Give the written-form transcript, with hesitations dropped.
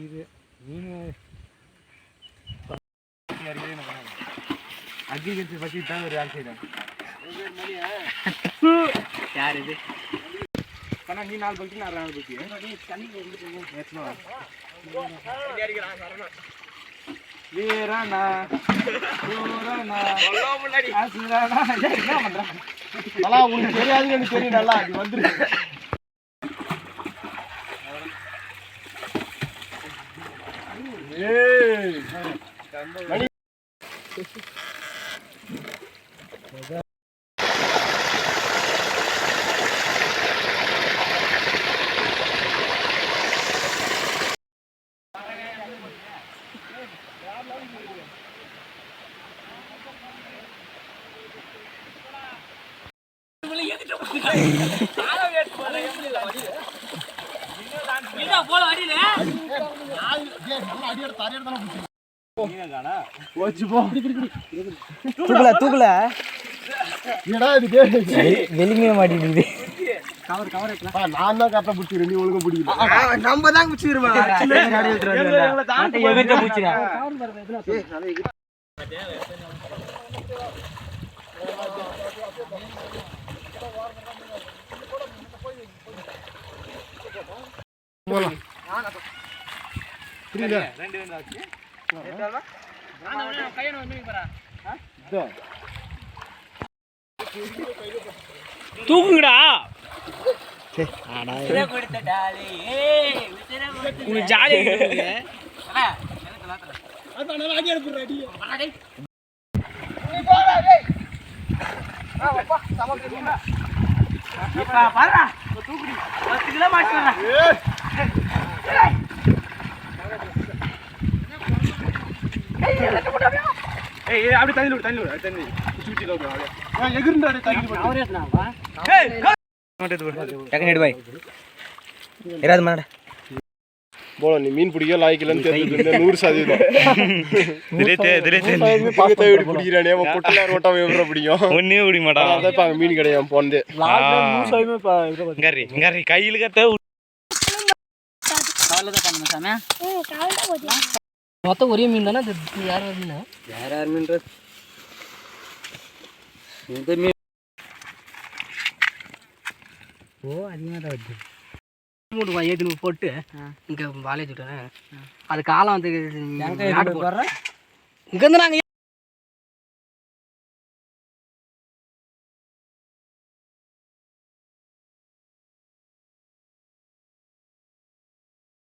இது மீன் அக்ரிகல்ச்சர் பற்றி தான் ஒரு வேலை செய்கிறேன். யார் இது? ஆனால் நீ 4 பக்கி நான் 4 பக்கி வீரானா முன்னாடி என்ன பண்றான்? நல்லா உங்களுக்கு தெரியாதுன்னு எனக்கு தெரியும். நல்லா அது வந்துரு. தூக்கல வெளியே மாட்டிடுது. நான் தான் கரெக்டா பிடிச்சிக்கிறேன். நீ ஒழுங்கா பிடிக்கல. நம்ம தான் பிடிச்சிக்கிறோம். தூக்குங்கடா. அப்படி தண்ணி தண்ணி தண்ணி போல நீ மீன் பிடிக்க லாய்க்கலன்னு தெரிஞ்சு 100% பிடிக்கிறானே ரோட்டம் எவ்வளோ பிடிக்கும். ஒன்னே பிடிக்க மாட்டான். அதான் மீன் கிடையாது போனது கையில் கத்த மொத்தம் ஒரே மீன் தானே. யார் மீன் வேற யார் மீன் இந்த மீன் அதிகமாக தான் வருது. மூட்டு ஏற்று போட்டு இங்கே வாலேஜ் விட்டேன். அது காலம் வந்து இங்கேருந்து நாங்கள்